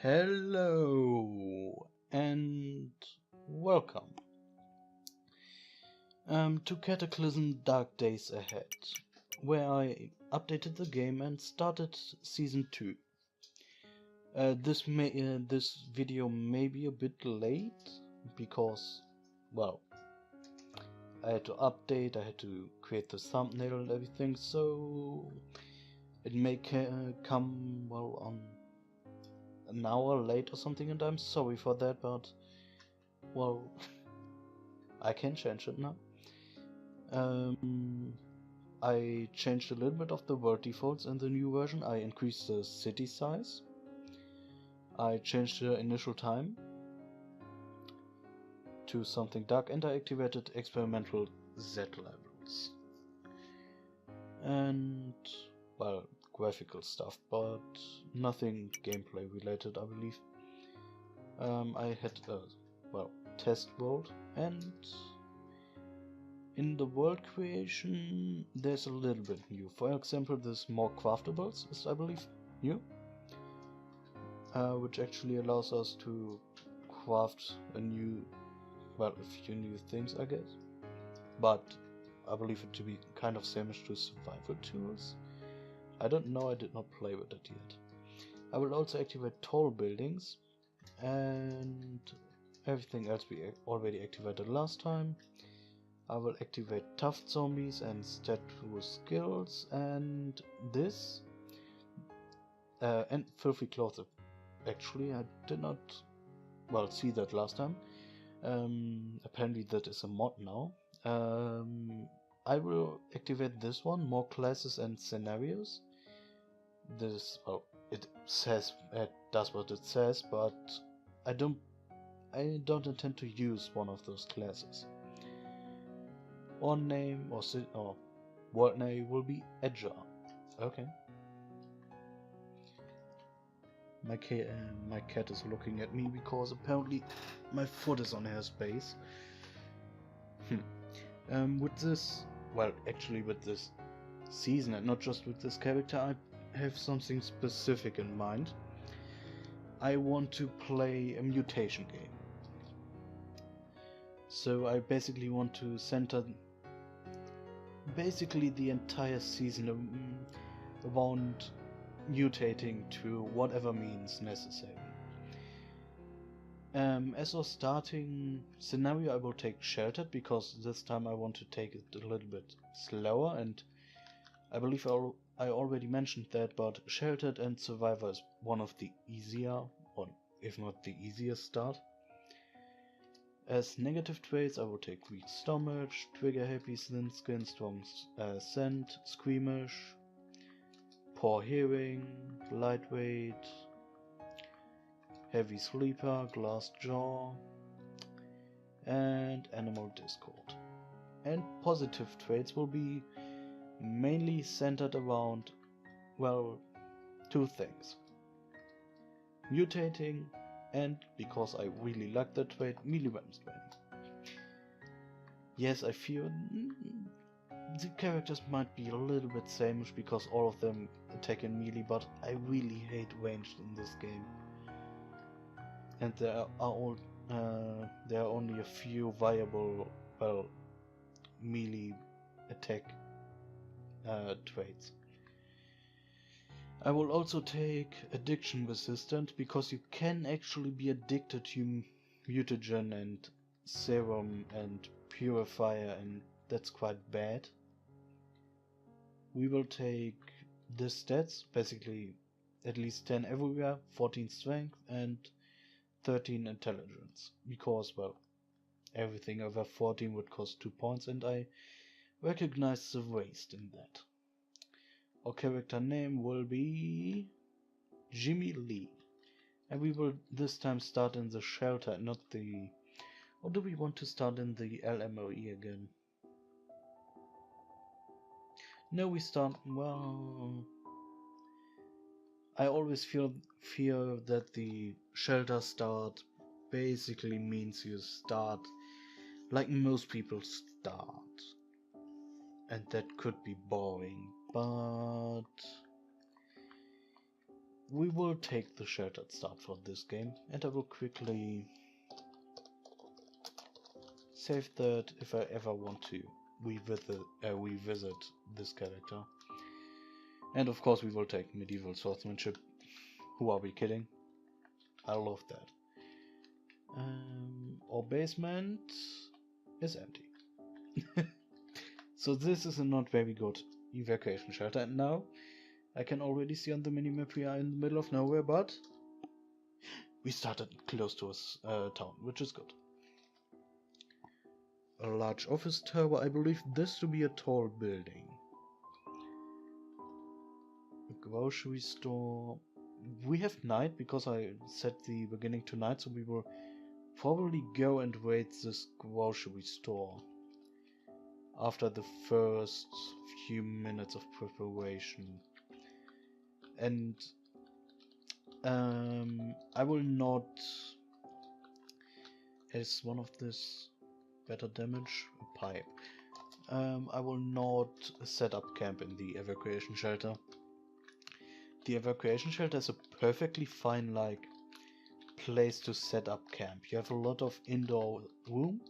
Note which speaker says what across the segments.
Speaker 1: Hello and welcome to Cataclysm Dark Days Ahead, where I updated the game and started Season 2. This video may be a bit late because, well, I had to update, I had to create the thumbnail and everything, so it may come, well, on an hour late or something, and I'm sorry for that, but, well, I can change it now. I changed a little bit of the world defaults in the new version. I increased the city size. I changed the initial time to something dark, and I activated experimental Z levels. And, well, graphical stuff, but nothing gameplay related, I believe. I had a, well, test world, and in the world creation there's a little bit new. For example, there's more craftables is, I believe, new, which actually allows us to craft a few new things, I guess. But I believe it to be kind of similar to survival tools. I don't know, I did not play with it yet. I will also activate tall buildings and everything else we already activated last time. I will activate tough zombies and statue skills, and this and filthy clothes. Actually, I did not see that last time. Apparently that is a mod now. I will activate this one, more classes and scenarios. This, well, it does what it says, but I don't intend to use one of those classes. One name or world name will be Edger. Okay. My cat is looking at me because apparently my foot is on her space. With this, well, actually with this season and not just with this character, I have something specific in mind. I want to play a mutation game. So I basically want to center the entire season around mutating to whatever means necessary. As a starting scenario, I will take Sheltered, because this time I want to take it a little bit slower, and I believe I already mentioned that, but Sheltered and Survivor is one of the easier, or if not the easiest start. As negative traits, I will take Weak Stomach, Trigger Happy, Thin Skin, Strong Scent, Squeamish, Poor Hearing, Lightweight, Heavy Sleeper, Glass Jaw, and Animal Discord. And positive traits will be mainly centered around, well, two things: mutating, and, because I really like that trait, melee weapons training. Yes, I fear the characters might be a little bit sameish because all of them attack in melee, but I really hate ranged in this game. And there are only a few viable, well, melee attack traits. I will also take addiction resistant, because you can actually be addicted to mutagen and serum and purifier, and that's quite bad. We will take the stats, basically at least 10 everywhere, 14 strength and 13 intelligence, because, well, everything over 14 would cost 2 points, and I recognize the waste in that. Our character name will be Jimmy Lee, and we will this time start in the shelter, not the... Or do we want to start in the LMOE again? No, we start... well... I always fear that the shelter start basically means you start like most people start, and that could be boring, but we will take the sheltered start for this game, and I will quickly save that if I ever want to revisit this character. And of course we will take medieval swordsmanship. Who are we kidding? I love that. Our basement is empty. So this is a not very good evacuation shelter, and now I can already see on the minimap we are in the middle of nowhere, but we started close to a town, which is good. A large office tower, I believe this to be a tall building. A grocery store. We have night because I set the beginning to night, so we will probably go and raid this grocery store after the first few minutes of preparation. And I will not, as one of this better damage, a pipe. I will not set up camp in the evacuation shelter. The evacuation shelter is a perfectly fine place to set up camp. You have a lot of indoor room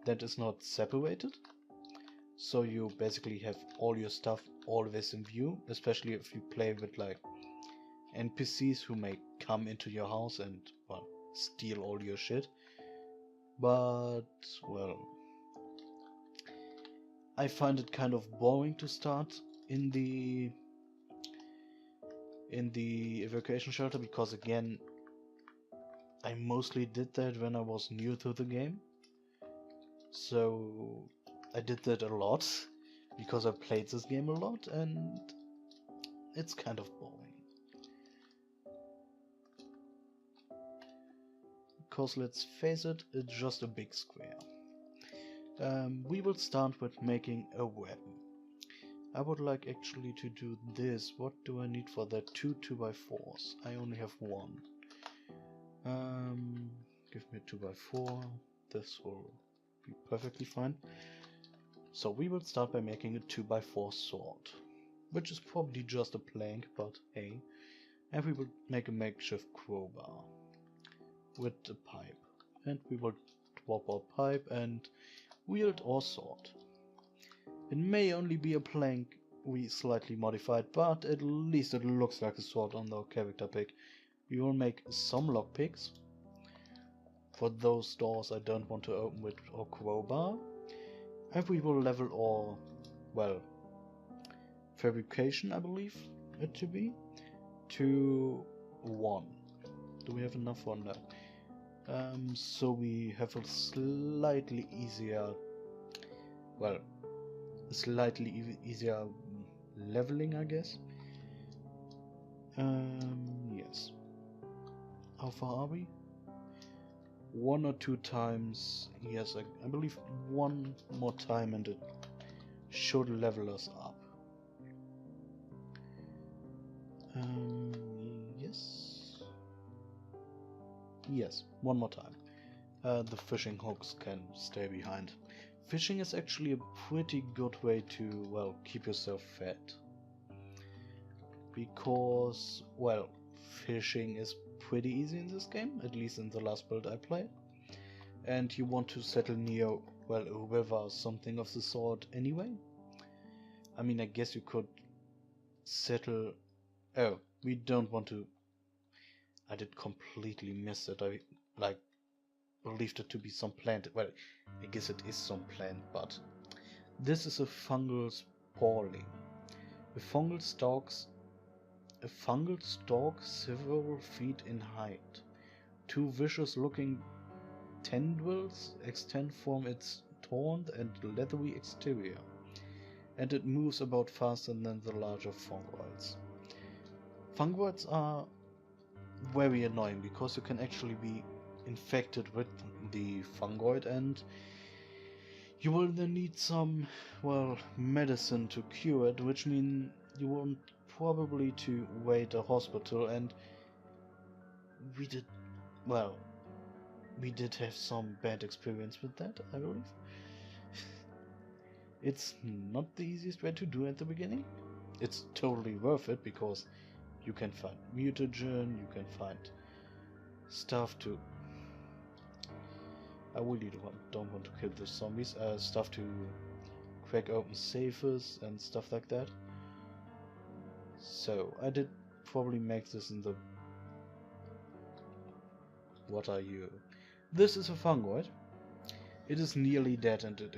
Speaker 1: that is not separated, so you basically have all your stuff always in view, especially if you play with NPCs who may come into your house and, well, steal all your shit. But, well, I find it kind of boring to start in the evacuation shelter, because again, I mostly did that when I was new to the game. So I did that a lot because I played this game a lot, and it's kind of boring. Because let's face it, it's just a big square. We will start with making a weapon. I would like actually to do this. What do I need for that? 2 2x4s. I only have one. Give me a 2x4. This will be perfectly fine. So we will start by making a 2x4 sword, which is probably just a plank, but hey. And we will make a makeshift crowbar with a pipe. And we will drop our pipe and wield our sword. It may only be a plank we slightly modified, but at least it looks like a sword on the character pick. We will make some lockpicks for those doors I don't want to open with our crowbar. And we will level our, well, fabrication, I believe it to be, to 1. Do we have enough for no? So we have a slightly easier, well, easier leveling, I guess. Yes. How far are we? 1 or 2 times. Yes, I believe 1 more time and it should level us up. Yes. Yes, 1 more time. The fishing hooks can stay behind. Fishing is actually a pretty good way to, well, keep yourself fed. Because, well, fishing is pretty easy in this game, at least in the last build I played. And you want to settle near, well, a river or something of the sort anyway. I mean, I guess you could settle... Oh, we don't want to... I did completely miss it. I, believed it to be some plant. Well, I guess it is some plant, but this is a fungal spawning. A fungal stalk several feet in height. 2 vicious-looking tendrils extend from its torn and leathery exterior, and it moves about faster than the larger fungoids. Fungoids are very annoying because you can actually be infected with the fungoid, and you will then need some, well, medicine to cure it, which means you want probably to wait a hospital, and we did have some bad experience with that, I believe. It's not the easiest way to do at the beginning. It's totally worth it because You can find mutagen, you can find stuff to... I really don't want to kill the zombies. Stuff to crack open safes and stuff like that. So, I did probably make this in the... What are you? This is a fungoid. It is nearly dead and it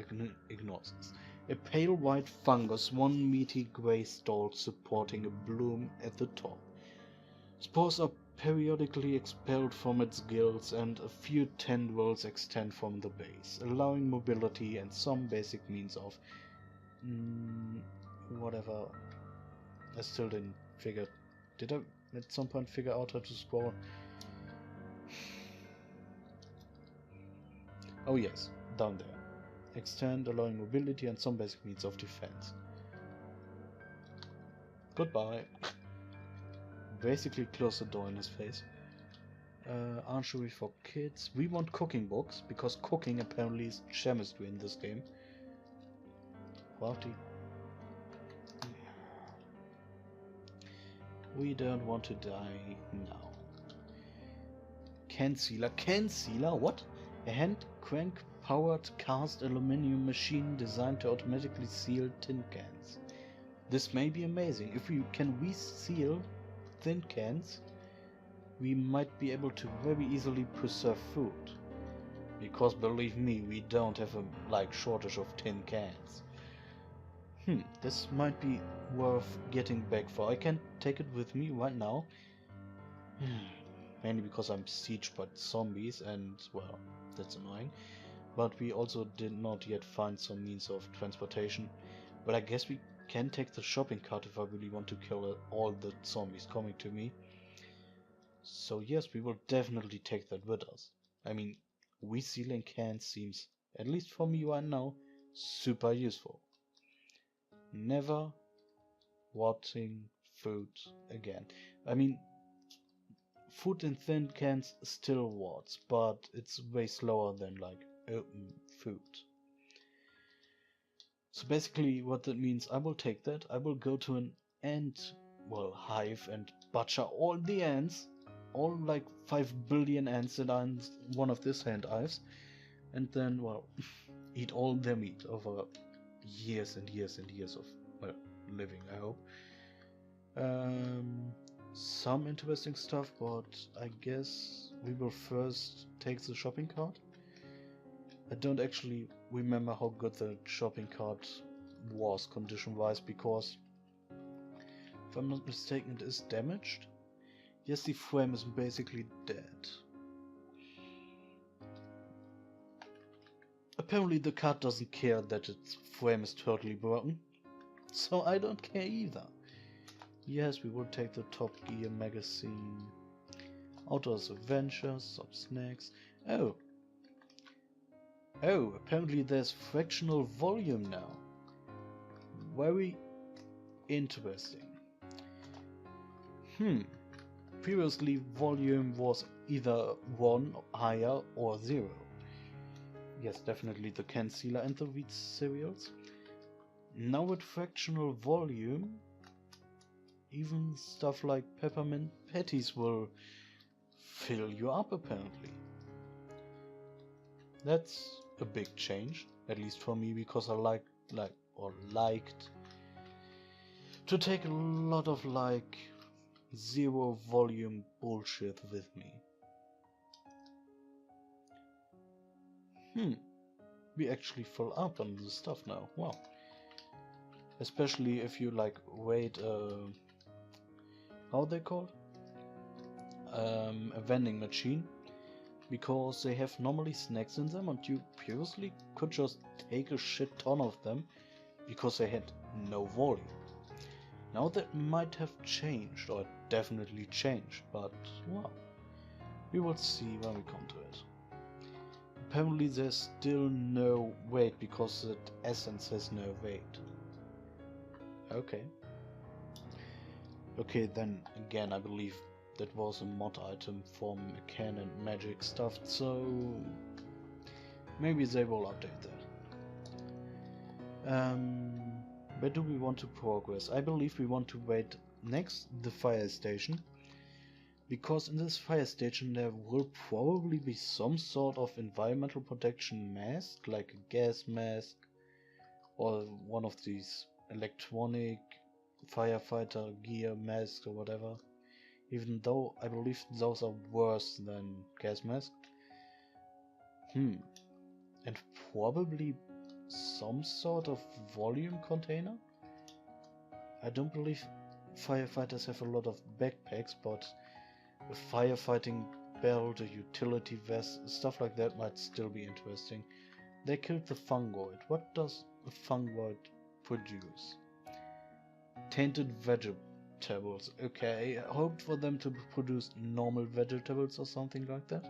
Speaker 1: ignores us. A pale white fungus, one meaty grey stalk supporting a bloom at the top. Spores are periodically expelled from its gills and a few tendrils extend from the base, allowing mobility and some basic means of... whatever. I still didn't figure... Did I at some point figure out how to scroll? Oh yes, down there. Extend, allowing mobility and some basic means of defense. Goodbye. Basically close the door in his face. Archery for kids. We want cooking books, because cooking apparently is chemistry in this game. Crafty. We don't want to die now. Can sealer. Can sealer? What? A hand crank powered cast aluminium machine designed to automatically seal tin cans. This may be amazing. If we can reseal tin cans, we might be able to very easily preserve food. Because believe me, we don't have a shortage of tin cans. This might be worth getting back for. I can't take it with me right now. Mainly because I'm sieged by zombies and, well, that's annoying. But we also did not yet find some means of transportation. But I guess we can take the shopping cart if I really want to kill all the zombies coming to me. So yes, we will definitely take that with us. I mean, resealing cans seems, at least for me right now, super useful. Never wanting food again. I mean, food in thin cans still works, but it's way slower than open food. So basically what that means, I will take that, I will go to an ant, hive and butcher all the ants, all 5 billion ants that are in one of these hand hives, and then, eat all their meat over years and years and years of, living, I hope. Some interesting stuff, but I guess we will first take the shopping cart. I don't actually remember how good the shopping cart was condition-wise, because if I'm not mistaken, it is damaged. Yes, the frame is basically dead. Apparently the cart doesn't care that its frame is totally broken, so I don't care either. Yes, we will take the Top Gear magazine. Outdoors Adventures, some snacks. Oh, apparently there's fractional volume now. Very interesting. Previously volume was either 1 higher or 0. Yes, definitely the can sealer and the wheat cereals. Now with fractional volume, even stuff like peppermint patties will fill you up apparently. That's a big change, at least for me, because I liked to take a lot of 0 volume bullshit with me. We actually fill up on the stuff now. Wow. Especially if you wait how are they called? A vending machine. Because they have normally snacks in them and you previously could just take a shit ton of them because they had no volume. Now that might have changed, or definitely changed, but well, we will see when we come to it. Apparently there's still no weight because that essence has no weight. Okay, then again I believe that was a mod item from a can and magic stuff, so maybe they will update that. Where do we want to progress? I believe we want to wait next, the fire station. Because in this fire station there will probably be some sort of environmental protection mask, like a gas mask, or one of these electronic firefighter gear masks or whatever. Even though I believe those are worse than gas masks. And probably some sort of volume container? I don't believe firefighters have a lot of backpacks, but a firefighting belt, a utility vest, stuff like that might still be interesting. They killed the fungoid. What does a fungoid produce? Tainted vegetables. Okay, I hoped for them to produce normal vegetables or something like that.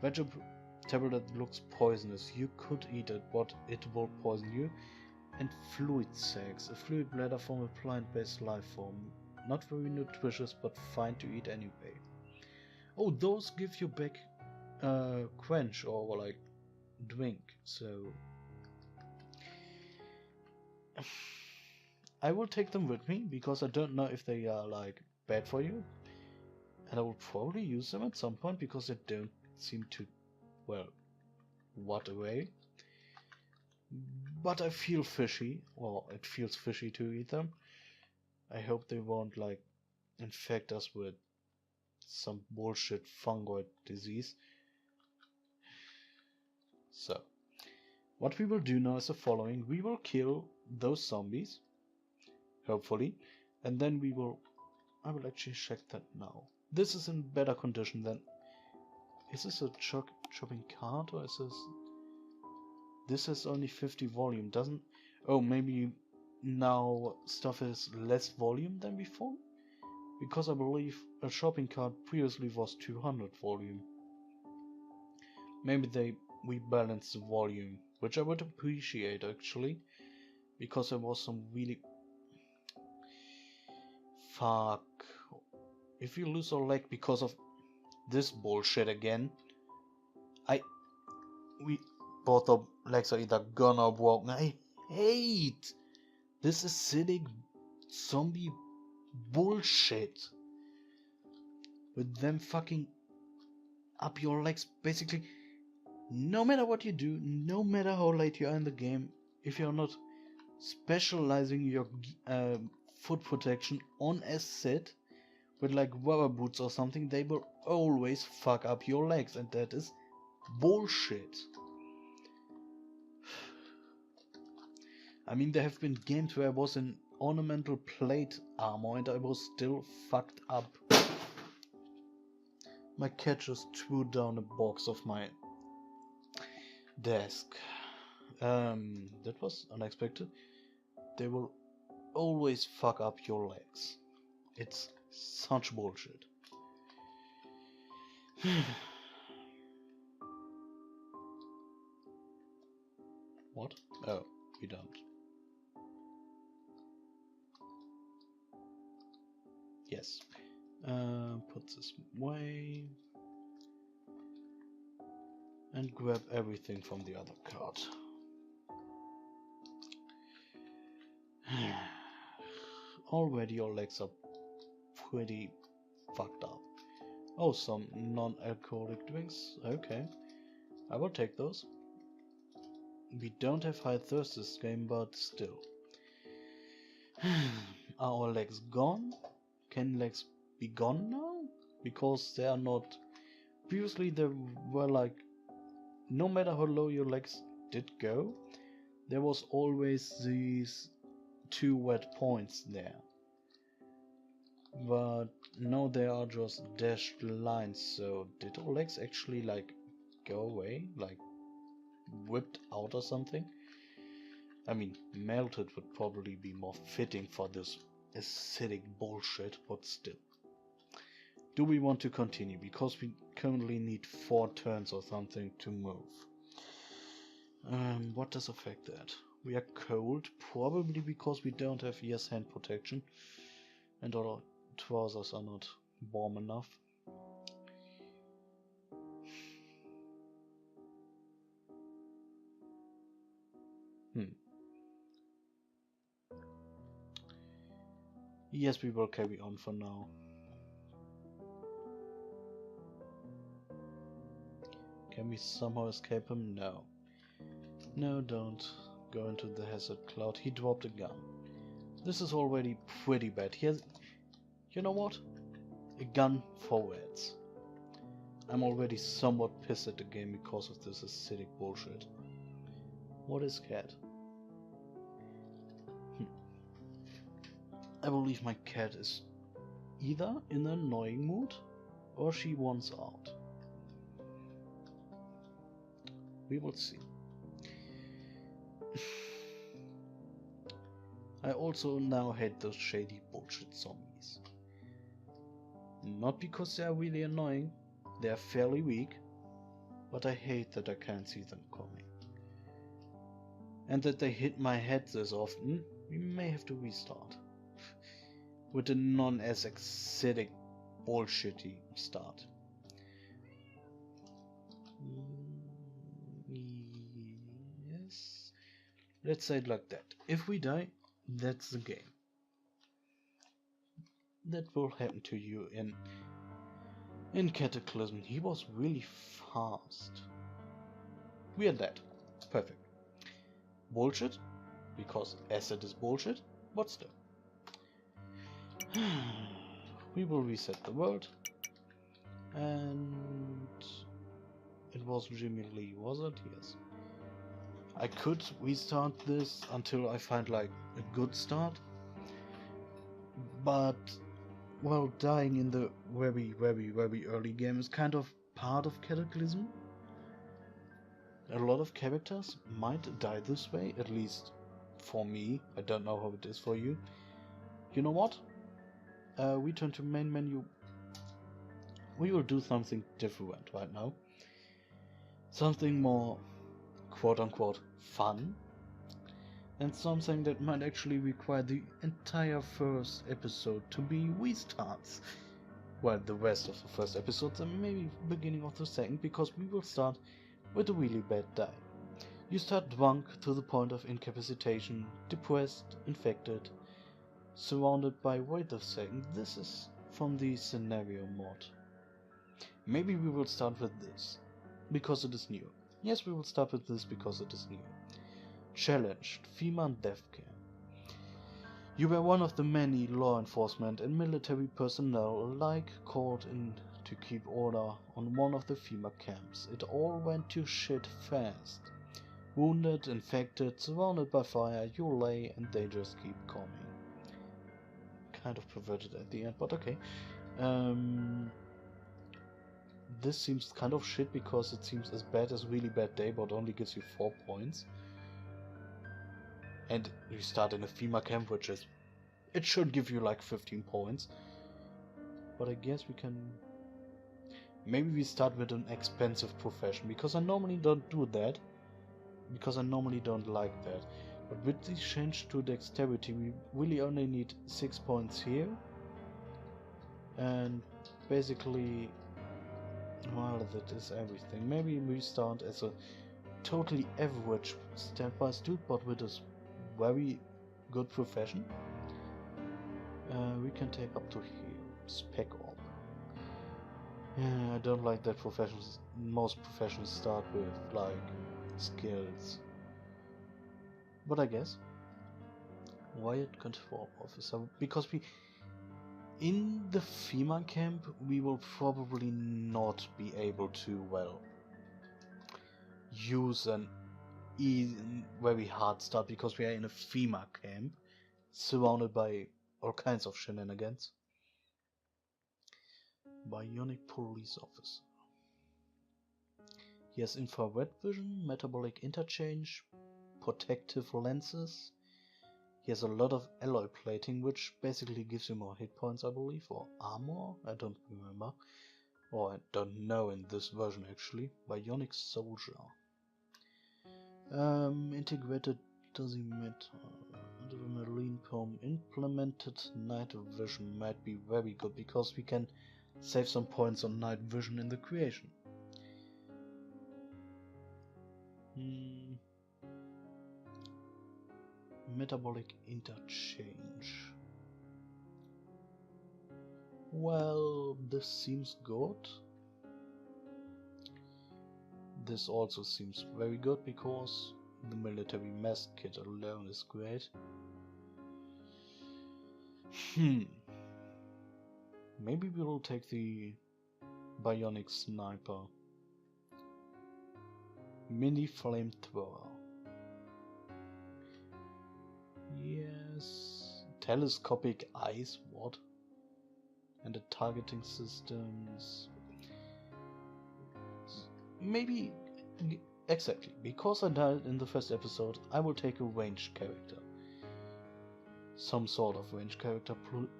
Speaker 1: Vegetable that looks poisonous. You could eat it, but it will poison you. And fluid sacs. A fluid bladder from a plant-based life form. Not very nutritious, but fine to eat anyway. Oh, those give you back quench or like drink. So I will take them with me because I don't know if they are like bad for you, and I will probably use them at some point because they don't seem to, well, rot away. But I feel fishy, or it feels fishy to eat them. I hope they won't like infect us with some bullshit fungoid disease. So, what we will do now is the following. We will kill those zombies, hopefully, and then I will actually check that now. This is in better condition than... Is this a chopping cart, or is this has only 50 volume, doesn't... Oh, maybe now stuff has less volume than before? Because I believe a shopping cart previously was 200 volume. Maybe we balanced the volume, which I would appreciate actually, because there was some really... Fuck. If you lose a leg because of this bullshit again, both of legs are either gone or broken. I hate this acidic zombie bullshit with them fucking up your legs. Basically, no matter what you do, no matter how late you are in the game, if you're not specializing your foot protection on Ascii with like rubber boots or something, they will always fuck up your legs, and that is bullshit. I mean, there have been games where I was in ornamental plate armor and I was still fucked up. My cat just threw down a box off my desk. That was unexpected. They will always fuck up your legs. It's such bullshit. What? Oh, we don't. Yes. Put this away. And grab everything from the other card. Already your legs are pretty fucked up. Oh, some non-alcoholic drinks. Okay. I will take those. We don't have high thirst this game, but still. Are our legs gone? Can legs be gone now? Because they are not... Previously they were like... No matter how low your legs did go, there was always these 2 wet points there. But now they are just dashed lines, so did our legs actually like go away? Like whipped out or something? I mean, melted would probably be more fitting for this acidic bullshit, but still. Do we want to continue? Because we currently need 4 turns or something to move. What does affect that? We are cold, probably because we don't have hand protection, and our trousers are not warm enough. Yes, we will carry on for now. Can we somehow escape him? No. No, don't go into the hazard cloud. He dropped a gun. This is already pretty bad. He has... You know what? A gun forwards. I'm already somewhat pissed at the game because of this acidic bullshit. What is cat? I believe my cat is either in an annoying mood or she wants out. We will see. I also now hate those shady bullshit zombies. Not because they are really annoying, they are fairly weak, but I hate that I can't see them coming. And that they hit my head this often, we may have to restart. With a non-as acidic bullshitty start. Yes. Let's say it like that. If we die, that's the game. That will happen to you in Cataclysm. He was really fast. We are dead. Perfect. Bullshit, because acid is bullshit, but still. We will reset the world. And it was Jimmy Lee, was it? Yes. I could restart this until I find like a good start. But well, dying in the very early game is kind of part of Cataclysm. A lot of characters might die this way, at least for me. I don't know how it is for you. You know what? We turn to main menu. We will do something different right now. Something more quote-unquote fun. And something that might actually require the entire first episode to be restarts. Well, the rest of the first episodes and maybe beginning of the second, because we will start with a really bad day. You start drunk to the point of incapacitation, depressed, infected, surrounded by... Wait a second, this is from the scenario mod. Maybe we will start with this, because it is new. Yes, we will start with this because it is new. Challenged, female death camp. You were one of the many law enforcement and military personnel alike called in to keep order on one of the FEMA camps. It all went to shit fast. Wounded, infected, surrounded by fire, you lay and they just keep coming. Kind of perverted at the end, but okay. This seems kind of shit because it seems as bad as Really Bad Day, but only gives you 4 points. And you start in a FEMA camp, which is... It should give you like 15 points. But I guess we can... Maybe we start with an expensive profession, because I normally don't do that. Because I normally don't like that. But with this change to dexterity, we really only need 6 points here. And basically... Well, that is everything. Maybe we start as a totally average standby dude, but with a very good profession. We can take up to here. Spec Orb. Yeah, I don't like that professions. Most professions start with like skills. But I guess Riot Control Officer, because we in the FEMA camp we will probably not be able to use an very hard start, because we are in a FEMA camp surrounded by all kinds of shenanigans. Bionic police officer. He has infrared vision, metabolic interchange, protective lenses. He has a lot of alloy plating, which basically gives you more hit points, I believe, or armor? I don't remember. Or I don't know in this version actually. Bionic soldier. Integrated dosimeter. Adrenaline pump. Implemented night vision might be very good, because we can save some points on night vision in the creation. Metabolic interchange. Well, this seems good. This also seems very good because the military mess kit alone is great. Maybe we will take the bionic sniper. Mini flamethrower. Yes. Telescopic eyes, what? And the targeting systems. Maybe, exactly, because I died in the first episode, I will take a ranged character. Some sort of ranged character,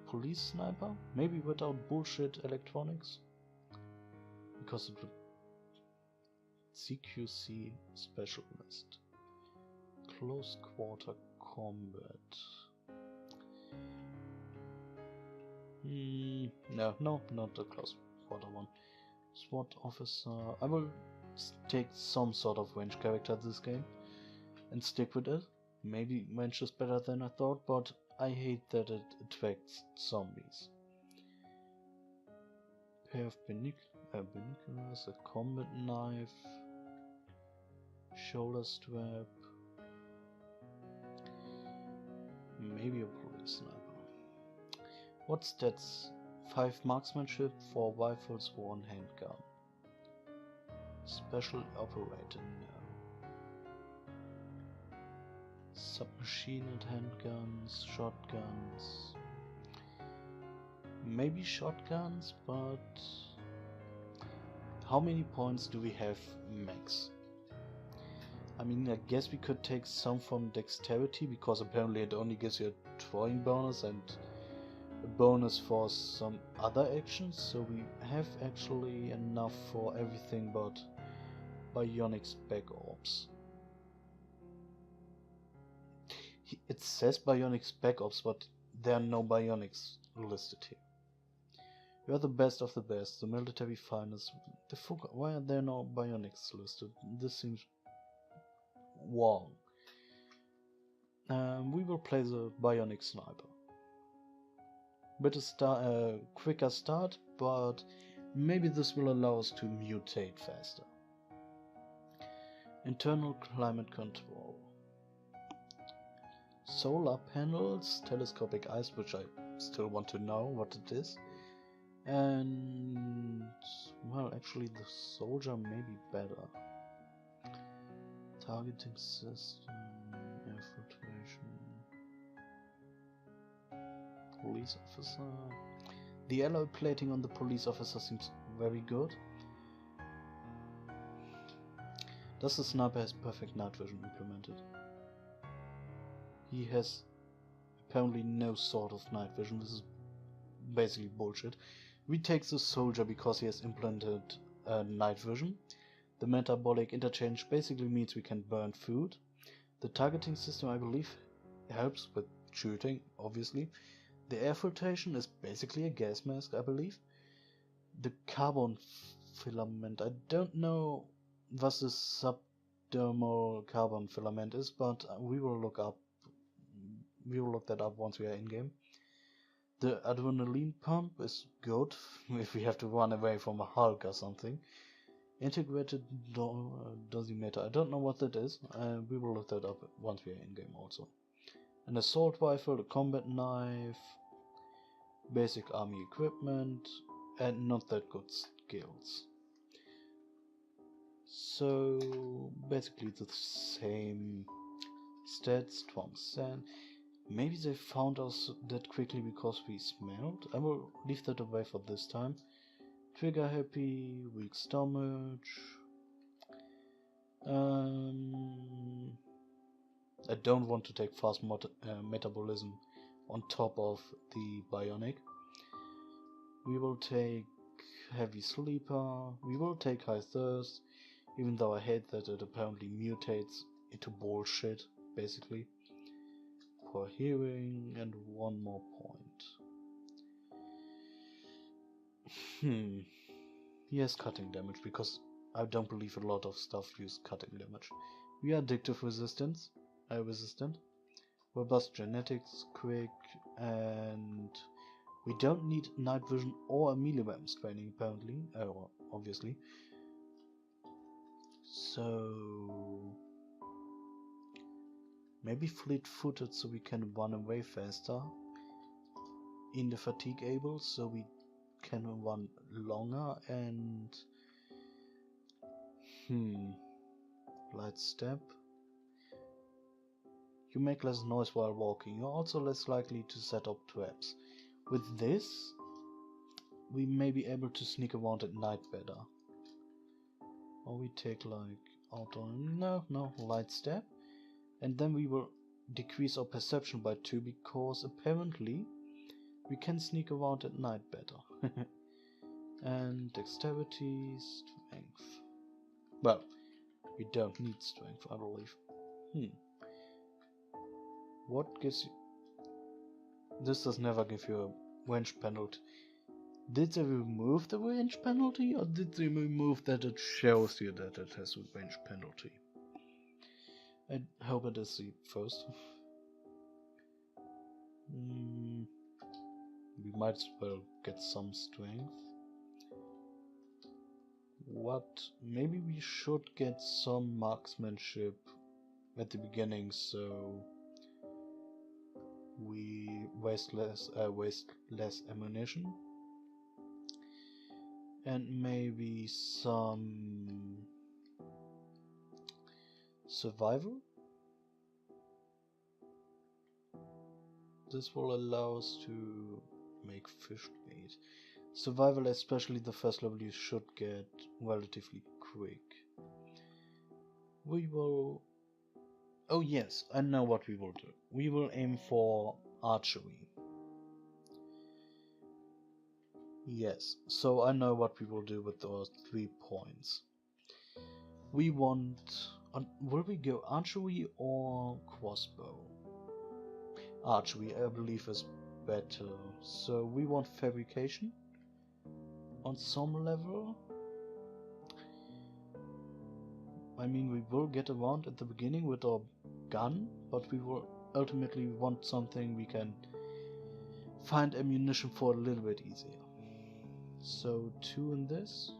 Speaker 1: police sniper? Maybe without bullshit electronics? Because it would... CQC specialist. Close quarter combat. No, not the close quarter one. SWAT officer. I will take some sort of range character this game and stick with it. Maybe range is better than I thought, but I hate that it attracts zombies. Pair of binoculars, a combat knife, shoulder strap, maybe a police sniper. What stats? 5 marksmanship, 4 rifles, 1 handgun. Special operator, no. Submachine-gun handguns, shotguns. Maybe shotguns, but how many points do we have max? I mean, I guess we could take some from dexterity, because apparently it only gives you a throwing bonus and a bonus for some other actions, so we have actually enough for everything but bionic spec ops. It says bionic spec ops, but there are no bionics listed here. You are the best of the best, the military finest. Why are there no bionics listed? This seems wrong. We will play the bionic sniper. Bit a quicker start, but maybe this will allow us to mutate faster. Internal climate control. Solar panels, telescopic eyes, which I still want to know what it is. And, well, actually the soldier may be better. Targeting system, air filtration. Police officer. The alloy plating on the police officer seems very good. Does the sniper has perfect night vision implemented? He has apparently no sort of night vision. This is basically bullshit. We take the soldier because he has implanted night vision. The metabolic interchange basically means we can burn food. The targeting system, I believe, helps with shooting, obviously. The air filtration is basically a gas mask, I believe. The carbon filament, I don't know what the subdermal carbon filament is, but we will look that up once we are in game. The adrenaline pump is good if we have to run away from a Hulk or something. Integrated dosimeter, I don't know what that is. We will look that up once we are in game also. An assault rifle, a combat knife, basic army equipment, and not that good skills. So basically the same stats, strong sand. Maybe they found us that quickly because we smelled. I will leave that away for this time. Trigger happy, weak stomach. I don't want to take fast metabolism on top of the bionic. We will take heavy sleeper. We will take high thirst, even though I hate that it apparently mutates into bullshit, basically. For hearing and 1 more point. Yes, cutting damage, because I don't believe a lot of stuff use cutting damage. We are addictive resistant. Robust genetics, quick, and We don't need night vision or a melee weapons training apparently, obviously. So maybe fleet-footed so we can run away faster. In the fatigue able so we can run longer, and light step. You make less noise while walking. You're also less likely to set up traps. With this, we may be able to sneak around at night better. Or we take like auto, no, light step. And then we will decrease our perception by 2 because apparently we can sneak around at night better. And dexterity, strength. Well, we don't need strength, I believe. What gives you... This does never give you a range penalty. Did they remove the range penalty, or did they remove that it shows you that it has a range penalty? I hope it is the first. We might as well get some strength. Maybe we should get some marksmanship at the beginning, so we waste less ammunition, and maybe some survival. This will allow us to make fish bait. Survival, especially the first level, you should get relatively quick. We will... Oh yes, I know what we will do. We will aim for archery. Yes, so I know what we will do with those 3 points. We want... will we go archery or crossbow? Archery, I believe, is better. So we want fabrication on some level. I mean, we will get around at the beginning with our gun, but we will ultimately want something we can find ammunition for a little bit easier. So 2 in this.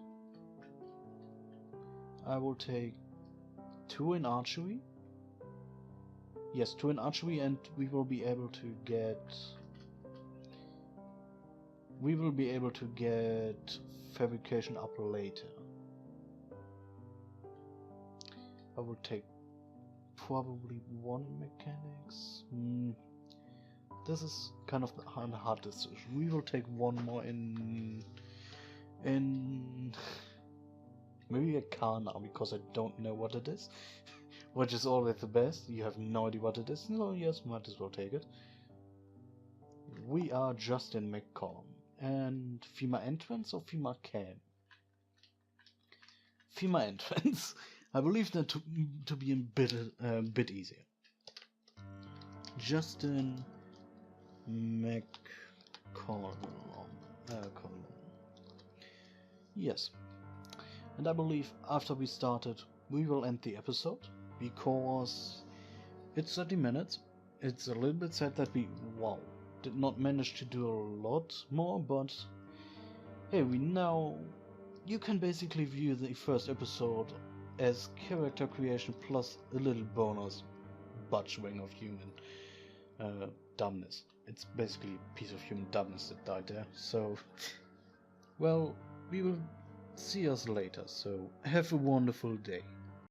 Speaker 1: I will take 2 in archery. Yes, 2 in archery, and we will be able to get... fabrication up later. I will take probably 1 mechanics. This is kind of a hard decision. We will take 1 more in maybe a car now, because I don't know what it is. Which is always the best. You have no idea what it is. No, yes, might as well take it. We are just in McCollum. And FEMA entrance or FEMA camp? FEMA entrance. I believe that to be a bit easier. Justin McCollum. Yes. And I believe after we started, we will end the episode, because it's 30 minutes. It's a little bit sad that we, did not manage to do a lot more, but hey, you can basically view the first episode as character creation plus a little bonus butchering of human dumbness. It's basically a piece of human dumbness that died there. So, well, we will see us later, so have a wonderful day.